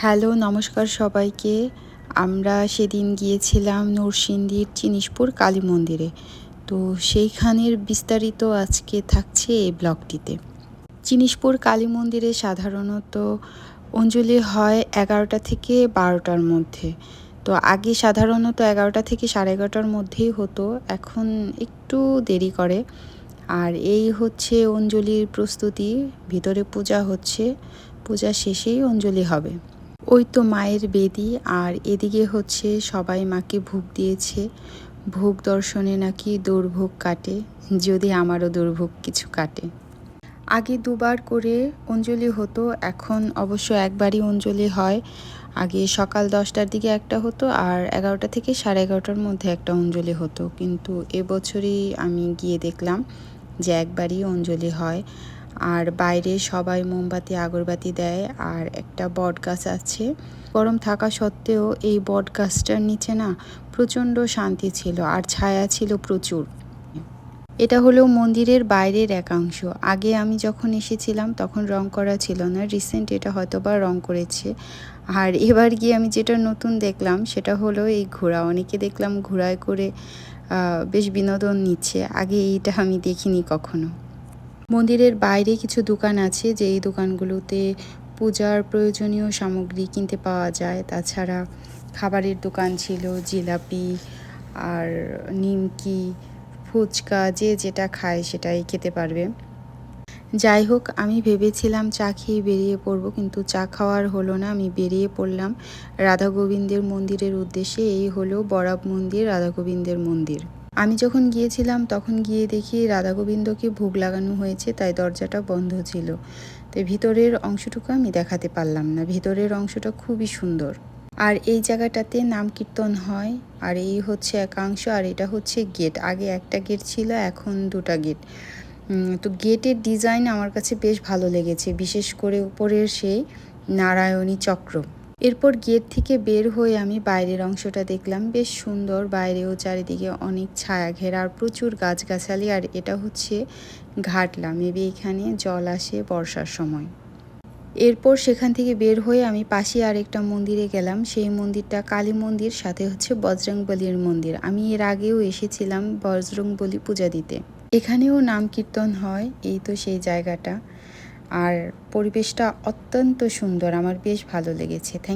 Hello, নমস্কার সবাইকে। আমরা সেদিন গিয়েছিলাম নরসিংদীর চিনিসপুর কালী মন্দিরে। তো সেইখানের বিস্তারিত আজকে থাকছে এই ব্লগটিতে। চিনিসপুর কালী মন্দিরে সাধারণত অঞ্জলি হয় 11টা থেকে 12টার মধ্যে। তো আগে সাধারণত 11টা থেকে 11:30টার মধ্যেই হতো, এখন একটু দেরি করে। আর এই হচ্ছে অঞ্জলির প্রস্তুতি, ভিতরে পূজা হচ্ছে, পূজা শেষেই অঞ্জলি হবে। ওই তো মায়ের বেদি, আর এদিকে হচ্ছে সবাই মাকে ভোগ দিয়েছে। ভোগ দর্শনে নাকি দুর্ভোগ কাটে, যদি আমারও দুর্ভোগ কিছু কাটে। আগে দুবার করে অঞ্জলি হতো, এখন অবশ্য একবারই অঞ্জলি হয়। আগে সকাল 10টার দিকে একটা হতো, আর 11টা থেকে 11:30টার মধ্যে একটা অঞ্জলি হতো। কিন্তু এবছরই আমি গিয়ে দেখলাম যে একবারই অঞ্জলি হয়। আর বাইরে সবাই মোমবাতি আগরবাতি দেয়, আর একটা বট গাছ আছে। গরম থাকা সত্ত্বেও এই বট গাছটার নিচে না প্রচণ্ড শান্তি ছিল, আর ছায়া ছিল প্রচুর। এটা হলো মন্দিরের বাইরের একাংশ। আগে আমি যখন এসেছিলাম তখন রং করা ছিল না, রিসেন্ট এটা হয়তো বা রং করেছে। আর এবার গিয়ে আমি যেটা নতুন দেখলাম সেটা হলো এই ঘোড়া। অনেকে দেখলাম ঘোড়ায় করে বেশ বিনোদন নিচ্ছে, আগে এইটা আমি দেখিনি কখনো। মন্দিরের বাইরে কিছু দোকান আছে, যে এই দোকানগুলোতে পূজার প্রয়োজনীয় সামগ্রী কিনতে পাওয়া যায়। তাছাড়া খাবারের দোকান ছিল, জিলাপি আর নিমকি, ফুচকা, যে যেটা খায় সেটাই খেতে পারবে। যাই হোক, আমি ভেবেছিলাম চা খেয়ে বেরিয়ে পড়বো, কিন্তু চা খাওয়ার হলো না। আমি বেরিয়ে পড়লাম রাধা গোবিন্দের মন্দিরের উদ্দেশ্যে। এই হলো বরাব মন্দির, রাধা গোবিন্দের মন্দির। আমি যখন গিয়েছিলাম তখন গিয়ে দেখি রাধা গোবিন্দকে ভোগ লাগানো হয়েছে, তাই দরজাটা বন্ধ ছিল। তো ভিতরের অংশটুকু আমি দেখাতে পারলাম না। ভিতরের অংশটা খুবই সুন্দর। আর এই জায়গাটাতে নাম কীর্তন হয়। আর এই হচ্ছে একাংশ, আর এটা হচ্ছে গেট। আগে একটা গেট ছিল, এখন দুটা গেট। তো গেটের ডিজাইন আমার কাছে বেশ ভালো লেগেছে, বিশেষ করে উপরের সেই নারায়ণী চক্র। এরপর গেট থেকে বের হয়ে আমি বাইরের অংশটা দেখলাম, বেশ সুন্দর। বাইরেও চারিদিকে অনেক ছায়া ঘেরা, আর প্রচুর গাছগাছালি। আর এটা হচ্ছে ঘাটলা, মেবি এখানে জল আসে বর্ষার সময়। এরপর সেখান থেকে বের হয়ে আমি পাশে আরেকটা মন্দিরে গেলাম। সেই মন্দিরটা কালী মন্দির, সাথে হচ্ছে বজরংবলীর মন্দির। আমি এর আগেও এসেছিলাম বজরংবলী পূজা দিতে। এখানেও নাম কীর্তন হয়, এই তো সেই জায়গাটা। আর পরিবেশটা অত্যন্ত সুন্দর, আমার বেশ ভালো লেগেছে। থ্যাংক